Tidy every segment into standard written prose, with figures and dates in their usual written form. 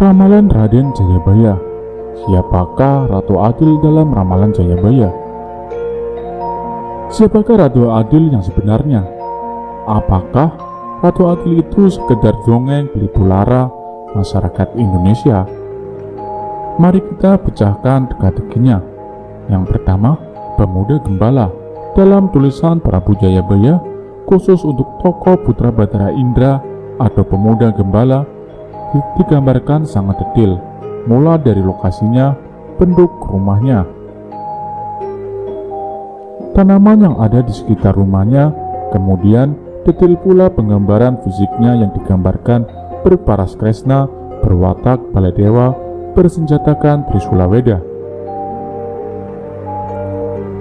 Ramalan Raden Jayabaya. Siapakah Ratu Adil dalam ramalan Jayabaya? Siapakah Ratu Adil yang sebenarnya? Apakah Ratu Adil itu sekedar dongeng belibu lara masyarakat Indonesia? Mari kita pecahkan teka-tekinya. Yang pertama, Pemuda Gembala. Dalam tulisan Prabu Jayabaya, khusus untuk tokoh Putra Batara Indra atau Pemuda Gembala, digambarkan sangat detail, mulai dari lokasinya, bentuk rumahnya, tanaman yang ada di sekitar rumahnya, kemudian detail pula penggambaran fisiknya yang digambarkan berparas kresna, berwatak baladewa, bersenjatakan Trisula Weda.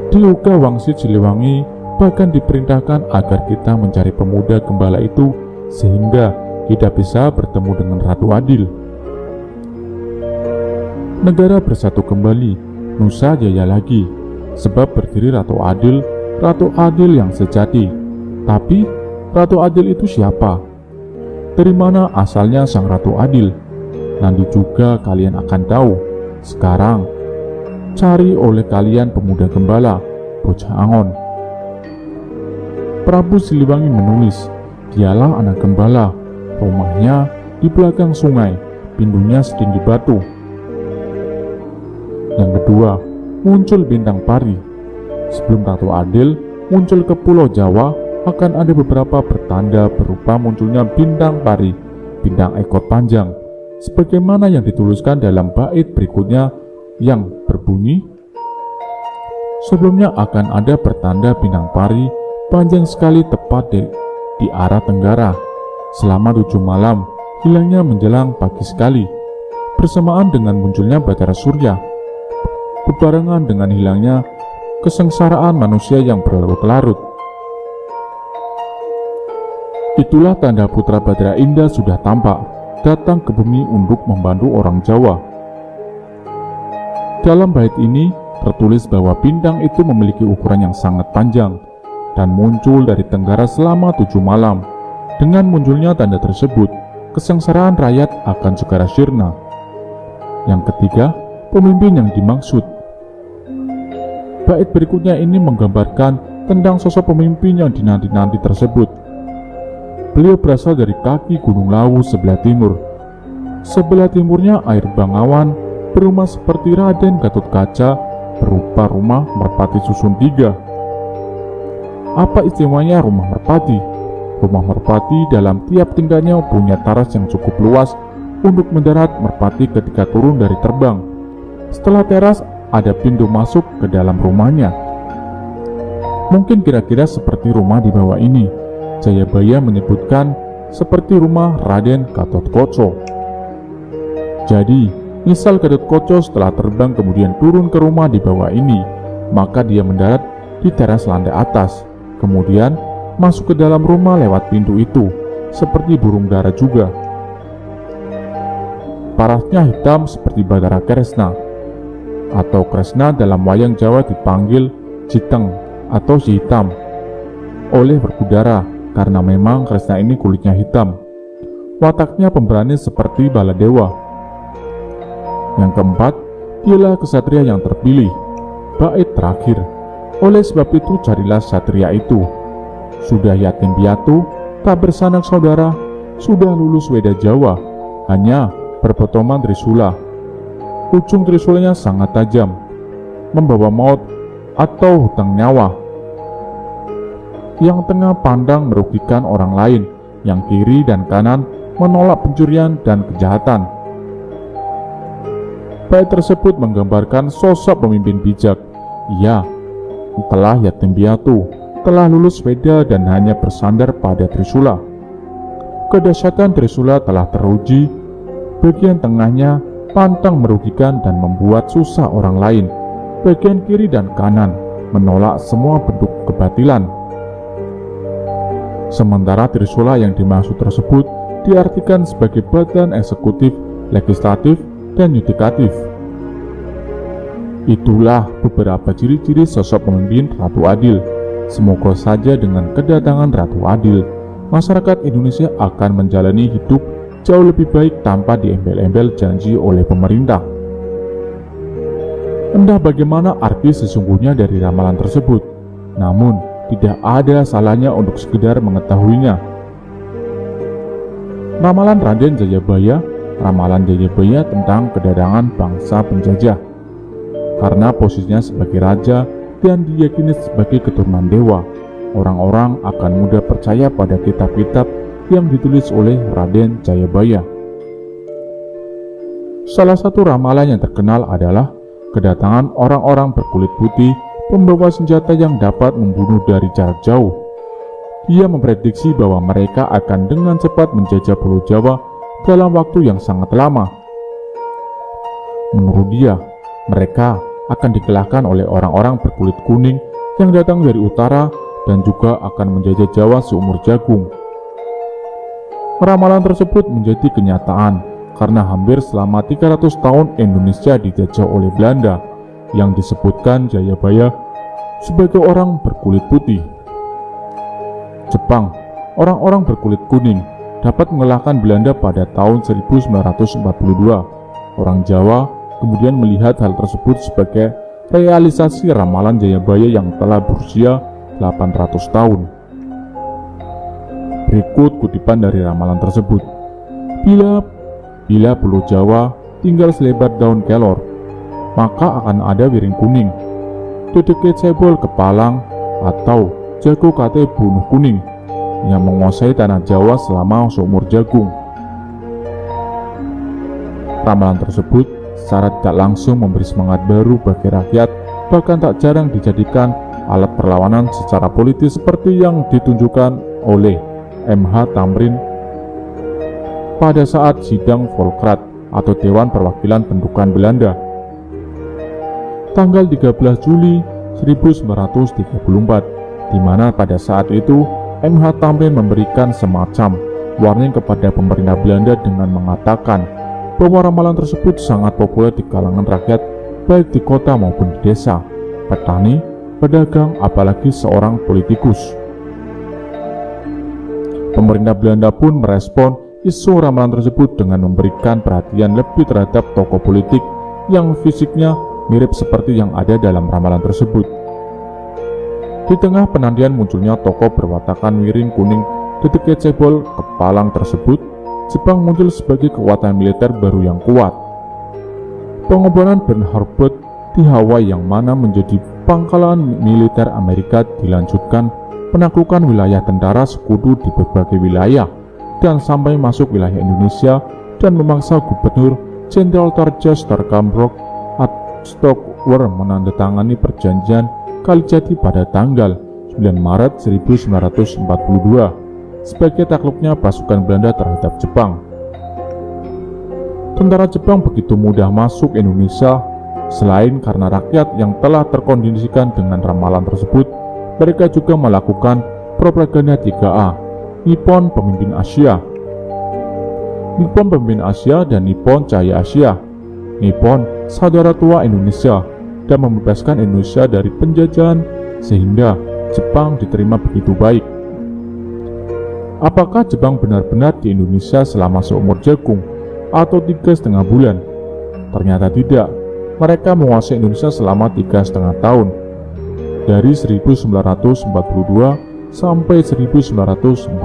Di Uga Wangsit Siliwangi bahkan diperintahkan agar kita mencari pemuda gembala itu sehingga tidak bisa bertemu dengan Ratu Adil. Negara bersatu kembali, Nusa Jaya lagi, sebab berdiri Ratu Adil yang sejati. Tapi Ratu Adil itu siapa? Dari mana asalnya sang Ratu Adil? Nanti juga kalian akan tahu. Sekarang cari oleh kalian pemuda gembala, bocah Angon. Prabu Siliwangi menulis, dialah anak gembala. Rumahnya di belakang sungai, pintunya setinggi batu. Yang kedua, muncul bintang pari. Sebelum Ratu Adil muncul ke Pulau Jawa, akan ada beberapa pertanda berupa munculnya bintang pari, bintang ekor panjang, sebagaimana yang dituliskan dalam bait berikutnya yang berbunyi, sebelumnya akan ada pertanda bintang pari panjang sekali tepat di arah tenggara. Selama 7 malam, hilangnya menjelang pagi sekali, bersamaan dengan munculnya Batara Surya, berbarengan dengan hilangnya kesengsaraan manusia yang berlarut-larut. Itulah tanda putra Batara Indah sudah tampak, datang ke bumi untuk membantu orang Jawa. Dalam bait ini tertulis bahwa bintang itu memiliki ukuran yang sangat panjang dan muncul dari tenggara selama 7 malam. Dengan munculnya tanda tersebut, kesengsaraan rakyat akan segera sirna. Yang ketiga, pemimpin yang dimaksud. Bait berikutnya ini menggambarkan tentang sosok pemimpin yang dinanti-nanti tersebut. Beliau berasal dari kaki Gunung Lawu sebelah timur. Sebelah timurnya air Bangawan, berumah seperti Raden Gatotkaca, berupa rumah merpati susun 3. Apa istimewanya rumah merpati? Rumah merpati dalam tiap tingkatnya punya taras yang cukup luas untuk mendarat merpati ketika turun dari terbang. Setelah teras, ada pintu masuk ke dalam rumahnya. Mungkin kira-kira seperti rumah di bawah ini. Jayabaya menyebutkan seperti rumah Raden Gatotkaca. Jadi, misal Gatotkaca setelah terbang kemudian turun ke rumah di bawah ini, maka dia mendarat di teras lantai atas, kemudian masuk ke dalam rumah lewat pintu itu, seperti burung dara juga. Parasnya hitam seperti Batara Kresna, atau Kresna dalam wayang Jawa dipanggil Jiteng atau si hitam, oleh berkudara karena memang Kresna ini kulitnya hitam. Wataknya pemberani seperti baladewa. Yang keempat, dialah kesatria yang terpilih. Bait terakhir, oleh sebab itu carilah satria itu. Sudah yatim piatu, tak bersanak saudara, sudah lulus Weda Jawa, hanya berpotongan trisula. Ujung trisulanya sangat tajam, membawa maut atau hutang nyawa. Yang tengah pandang merugikan orang lain, yang kiri dan kanan menolak pencurian dan kejahatan. Bait tersebut menggambarkan sosok pemimpin bijak. Ia telah yatim piatu, telah lulus Weda dan hanya bersandar pada trisula. Kedahsyatan trisula telah teruji. Bagian tengahnya pantang merugikan dan membuat susah orang lain. Bagian kiri dan kanan menolak semua bentuk kebatilan. Sementara trisula yang dimaksud tersebut diartikan sebagai badan eksekutif, legislatif, dan yudikatif. Itulah beberapa ciri-ciri sosok pemimpin Ratu Adil. Semoga saja dengan kedatangan Ratu Adil, masyarakat Indonesia akan menjalani hidup jauh lebih baik tanpa diembel-embel janji oleh pemerintah. Entah bagaimana arti sesungguhnya dari ramalan tersebut, namun tidak ada salahnya untuk sekedar mengetahuinya. Ramalan Raden Jayabaya, ramalan Jayabaya tentang kedatangan bangsa penjajah. Karena posisinya sebagai raja dan diyakini sebagai keturunan dewa, orang-orang akan mudah percaya pada kitab-kitab yang ditulis oleh Raden Jayabaya. Salah satu ramalan yang terkenal adalah kedatangan orang-orang berkulit putih pembawa senjata yang dapat membunuh dari jarak jauh. Dia memprediksi bahwa mereka akan dengan cepat menjajah Pulau Jawa dalam waktu yang sangat lama. Menurut dia, mereka akan dikalahkan oleh orang-orang berkulit kuning yang datang dari utara dan juga akan menjajah Jawa seumur jagung. Ramalan tersebut menjadi kenyataan karena hampir selama 300 tahun Indonesia dijajah oleh Belanda yang disebutkan Jayabaya sebagai orang berkulit putih. Jepang, orang-orang berkulit kuning, dapat mengalahkan Belanda pada tahun 1942. Orang Jawa kemudian melihat hal tersebut sebagai realisasi ramalan Jayabaya yang telah berusia 800 tahun. Berikut kutipan dari ramalan tersebut. Bila Pulau Jawa tinggal selebar daun kelor, maka akan ada wiring kuning, dedeke cebol kepalang, atau jago kate bunuh kuning yang menguasai tanah Jawa selama seumur jagung. Ramalan tersebut secara tidak langsung memberi semangat baru bagi rakyat, bahkan tak jarang dijadikan alat perlawanan secara politis seperti yang ditunjukkan oleh M.H. Tamrin pada saat sidang Volkrat atau Dewan Perwakilan Pendudukan Belanda tanggal 13 Juli 1934, di mana pada saat itu M.H. Tamrin memberikan semacam warning kepada pemerintah Belanda dengan mengatakan bahwa ramalan tersebut sangat populer di kalangan rakyat, baik di kota maupun di desa, petani, pedagang, apalagi seorang politikus. Pemerintah Belanda pun merespon isu ramalan tersebut dengan memberikan perhatian lebih terhadap tokoh politik yang fisiknya mirip seperti yang ada dalam ramalan tersebut. Di tengah penantian munculnya tokoh berwatakan wiring kuning dedeke cebol kepalang tersebut, Jepang muncul sebagai kekuatan militer baru yang kuat. Pengorbanan Pearl Harbor di Hawaii yang mana menjadi pangkalan militer Amerika dilanjutkan penaklukan wilayah tentara sekutu di berbagai wilayah dan sampai masuk wilayah Indonesia dan memaksa Gubernur Jenderal Toarja Starkamrok Stockwar menandatangani perjanjian Kalijati pada tanggal 9 Maret 1942 sebagai takluknya pasukan Belanda terhadap Jepang. Tentara Jepang begitu mudah masuk Indonesia. Selain karena rakyat yang telah terkondisikan dengan ramalan tersebut, mereka juga melakukan propaganda 3A, Nippon Pemimpin Asia, Nippon Pemimpin Asia dan Nippon Cahaya Asia. Nippon saudara tua Indonesia dan membebaskan Indonesia dari penjajahan sehingga Jepang diterima begitu baik. Apakah Jepang benar-benar di Indonesia selama seumur jagung atau 3,5 bulan? Ternyata tidak. Mereka menguasai Indonesia selama 3,5 tahun, dari 1942 sampai 1945.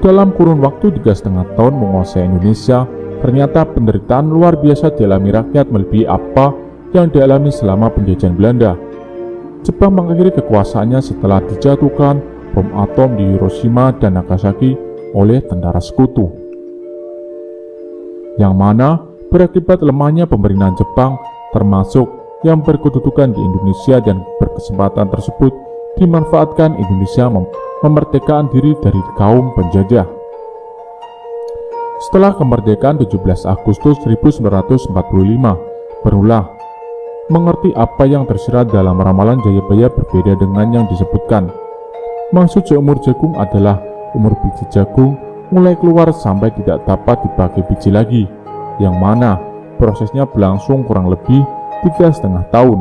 Dalam kurun waktu 3,5 tahun menguasai Indonesia, ternyata penderitaan luar biasa dialami rakyat melebihi apa yang dialami selama penjajahan Belanda. Jepang mengakhiri kekuasaannya setelah dijatuhkan bom atom di Hiroshima dan Nagasaki oleh tentara sekutu, yang mana berakibat lemahnya pemerintahan Jepang, termasuk yang berkedudukan di Indonesia, dan berkesempatan tersebut dimanfaatkan Indonesia memerdekakan diri dari kaum penjajah. Setelah kemerdekaan 17 Agustus 1945, berulah mengerti apa yang tersirat dalam ramalan Jayabaya berbeda dengan yang disebutkan. Maksud seumur jagung adalah umur biji jagung mulai keluar sampai tidak dapat dipakai biji lagi, yang mana prosesnya berlangsung kurang lebih 3,5 tahun.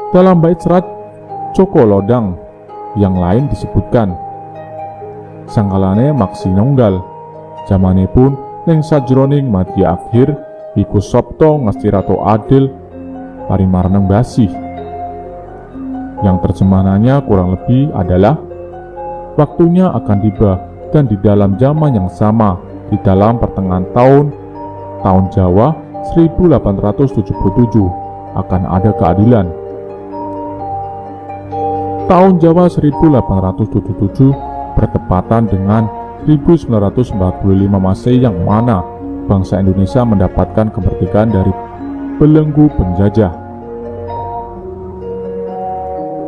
Dalam bait serat Joko Lodang yang lain disebutkan, sangkalane maksi nunggal, zamane pun ning sajroning madya akhir iku sabta ngasirato adil parimarneng basih. Yang terjemahannya kurang lebih adalah, waktunya akan tiba dan di dalam zaman yang sama, di dalam pertengahan tahun Jawa 1877 akan ada keadilan. Tahun Jawa 1877 bertepatan dengan 1945 Masehi, yang mana bangsa Indonesia mendapatkan kemerdekaan dari belenggu penjajah.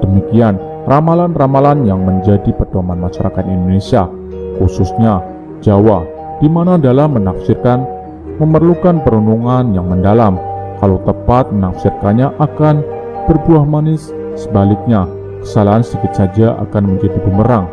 Demikian ramalan-ramalan yang menjadi pedoman masyarakat Indonesia, khususnya Jawa, di mana dalam menafsirkan memerlukan perenungan yang mendalam. Kalau tepat menafsirkannya akan berbuah manis, sebaliknya kesalahan sedikit saja akan menjadi bumerang.